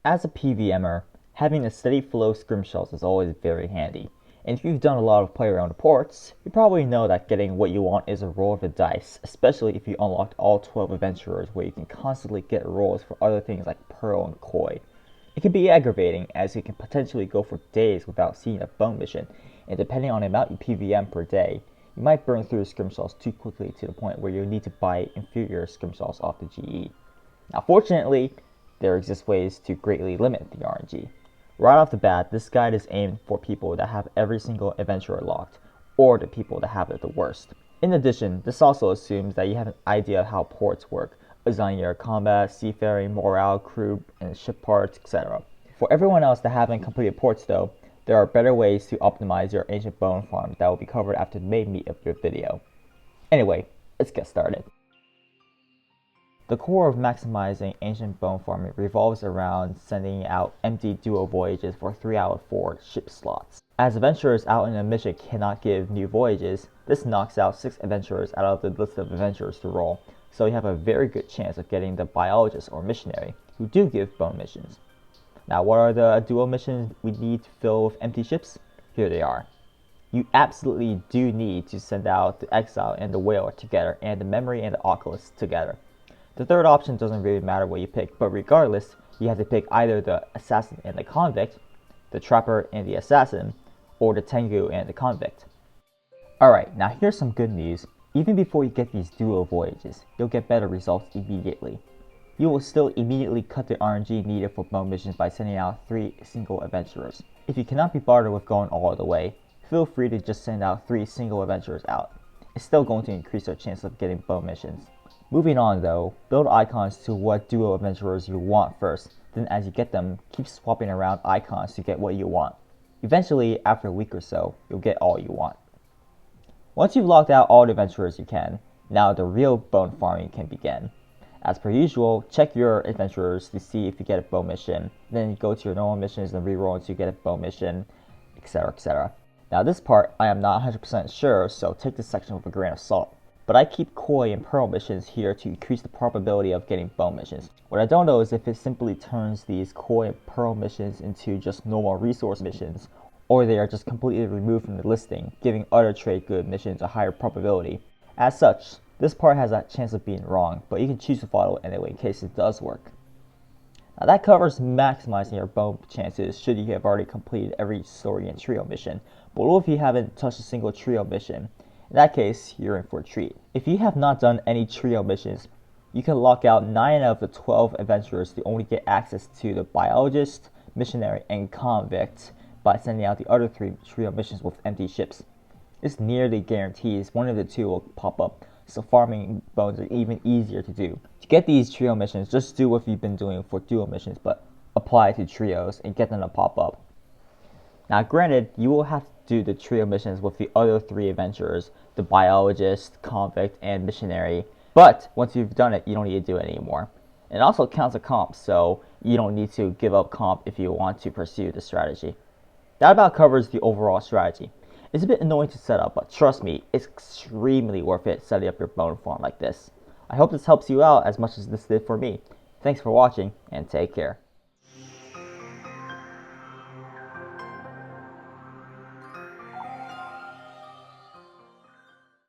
As a PVMer, having a steady flow of scrimshells is always very handy, and if you've done a lot of play around ports, you probably know that getting what you want is a roll of the dice, especially if you unlocked all 12 adventurers where you can constantly get rolls for other things like Pearl and Koi. It can be aggravating as you can potentially go for days without seeing a bone mission, and depending on the amount you PVM per day, you might burn through scrimshells too quickly to the point where you need to buy inferior scrimshells off the GE. Now fortunately, there exist ways to greatly limit the RNG. Right off the bat, this guide is aimed for people that have every single adventurer locked, or the people that have it the worst. In addition, this also assumes that you have an idea of how ports work, assigning your combat, seafaring, morale, crew, and ship parts, etc. For everyone else that haven't completed ports though, there are better ways to optimize your ancient bone farm that will be covered after the main meat of your video. Anyway, let's get started. The core of maximizing ancient bone farming revolves around sending out empty duo voyages for 3 out of 4 ship slots. As adventurers out in a mission cannot give new voyages, this knocks out 6 adventurers out of the list of adventurers to roll, so you have a very good chance of getting the biologist or missionary, who do give bone missions. Now what are the duo missions we need to fill with empty ships? Here they are. You absolutely do need to send out the Exile and the Whaler together, and the Memory and the Oculus together. The third option doesn't really matter what you pick, but regardless, you have to pick either the Assassin and the Convict, the Trapper and the Assassin, or the Tengu and the Convict. Alright, now here's some good news. Even before you get these duo voyages, you'll get better results immediately. You will still immediately cut the RNG needed for bone missions by sending out 3 single adventurers. If you cannot be bothered with going all the way, feel free to just send out 3 single adventurers out. It's still going to increase your chance of getting bone missions. Moving on though, build icons to what duo adventurers you want first, then as you get them, keep swapping around icons to get what you want. Eventually, after a week or so, you'll get all you want. Once you've locked out all the adventurers you can, now the real bone farming can begin. As per usual, check your adventurers to see if you get a bone mission, then go to your normal missions and reroll until you get a bone mission, etc, etc. Now this part, I am not 100% sure, so take this section with a grain of salt. But I keep Koi and Pearl missions here to increase the probability of getting bone missions. What I don't know is if it simply turns these Koi and Pearl missions into just normal resource missions, or they are just completely removed from the listing, giving other trade good missions a higher probability. As such, this part has a chance of being wrong, but you can choose to follow it anyway in case it does work. Now that covers maximizing your bone chances should you have already completed every story and trio mission, but what if you haven't touched a single trio mission? In that case, you're in for a treat. If you have not done any trio missions, you can lock out 9 out of the 12 adventurers to only get access to the biologist, missionary, and convict by sending out the other 3 trio missions with empty ships. This nearly guarantees one of the 2 will pop up, so farming bones are even easier to do. To get these trio missions, just do what you've been doing for duo missions, but apply it to trios and get them to pop up. Now granted, you will have to do the trio missions with the other 3 adventurers, the biologist, convict, and missionary, but once you've done it, you don't need to do it anymore. It also counts a comp, so you don't need to give up comp if you want to pursue the strategy. That about covers the overall strategy. It's a bit annoying to set up, but trust me, it's extremely worth it setting up your bone farm like this. I hope this helps you out as much as this did for me. Thanks for watching, and take care.